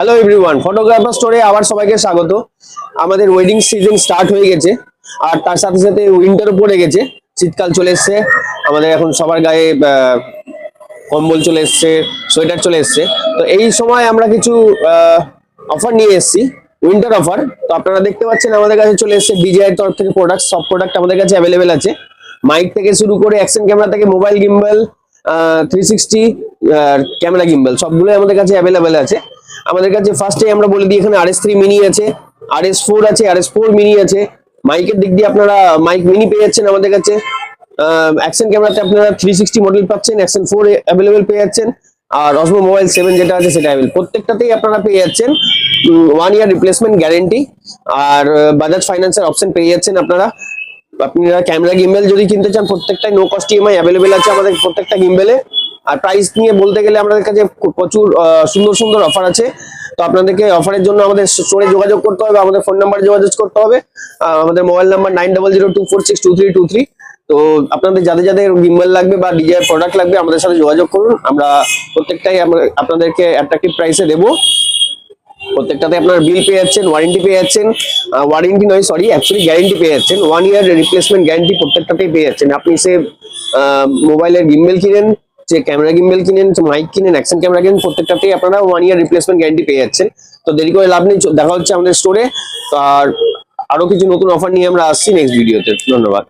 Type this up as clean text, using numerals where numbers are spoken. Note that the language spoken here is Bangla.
হ্যালো এভরিওয়ান, ফটোগ্রাফার স্টোরে আবার সবাইকে স্বাগত। আমাদের ওয়েডিং সিজন স্টার্ট হয়ে গেছে, আর তার সাথে সাথে উইন্টারও পড়ে গেছে। শীতকাল চলে এসছে, আমাদের এখন সবার গায়ে কম্বল চলে এসছে, সোয়েটার চলে এসছে। তো এই সময় আমরা কিছু অফার নিয়ে এসেছি, উইন্টার অফার। তো আপনারা দেখতে পাচ্ছেন আমাদের কাছে চলে এসছে ডিজিআই তরফ থেকে প্রোডাক্ট, সব প্রোডাক্ট আমাদের কাছে অ্যাভেলেবেল আছে। মাইক থেকে শুরু করে অ্যাকশন ক্যামেরা থেকে মোবাইল গিম্বল, 360 ক্যামেরা গিম্বল সবগুলোই আমাদের কাছে অ্যাভেলেবেল আছে। আমাদের কাছে ফার্স্টে আমরা বলে দিই, এখানে RS3 মিনি আছে, RS4 আছে, RS4 মিনি আছে। মাইকের দিক দিয়ে আপনারা মাইক মিনি পেয়ে যাচ্ছেন আমাদের কাছে। অ্যাকশন ক্যামেরাতে আপনারা 360 মডেল পাচ্ছেন, অ্যাকশন 4 অ্যাভেলেবেল পেয়ে যাচ্ছেন, আর অসমো মোবাইল 7 যেটা আছে সেটা অ্যাভেলেবেল। প্রত্যেকটাতেই আপনারা পেয়ে যাচ্ছেন 1 ইয়ার রিপ্লেসমেন্ট গ্যারেন্টি, আর বাজাজ ফাইন্যান্সের অপশন পেয়ে যাচ্ছেন আপনারা। আপনারা ক্যামেরা গিম্বেল যদি কিনতে চান, প্রত্যেকটাই নো কস্ট EMI অ্যাভেলেবেল আছে আমাদের প্রত্যেকটা গিম্বেলে। আর প্রাইস নিয়ে বলতে গেলে আমাদের কাছে প্রচুর সুন্দর সুন্দর অফার আছে। তো আপনাদেরকে অফারের জন্য আমাদের স্টোরে যোগাযোগ করতে হবে, আমাদের ফোন নাম্বারে যোগাযোগ করতে হবে। আমাদের মোবাইল নাম্বার 9002462323। তো আপনাদের যাদের যাদের গিম্বল লাগবে বা ডিজাইন প্রোডাক্ট লাগবে, আমাদের সাথে যোগাযোগ করুন। আমরা প্রত্যেকটাই আপনাদেরকে অ্যাট্রাকটিভ প্রাইসে দেবো। প্রত্যেকটাতে আপনার বিল পেয়ে যাচ্ছেন, ওয়ারেন্টি পেয়ে যাচ্ছেন, ওয়ারেন্টি নয় সরি অ্যাকচুয়ালি গ্যারেন্টি পেয়ে যাচ্ছেন। 1 ইয়ার রিপ্লেসমেন্ট গ্যারেন্টি প্রত্যেকটাতেই পেয়ে যাচ্ছেন। আপনি সে মোবাইলের গিম্বেল কিনেন, যে ক্যামেরা গিম্বেল কিনেন, মাইক কিনেন, অ্যাকশন ক্যামেরা কিনেন, প্রত্যেকটাতেই আপনারা 1 ইয়ার রিপ্লেসমেন্ট গ্যারেন্টি পেয়ে যাচ্ছেন। তো দেরি করে লাভ নেই, দেখা হচ্ছে আমাদের স্টোরে। আর আরো কিছু নতুন অফার নিয়ে আমরা আসছি নেক্সট ভিডিওতে। ধন্যবাদ।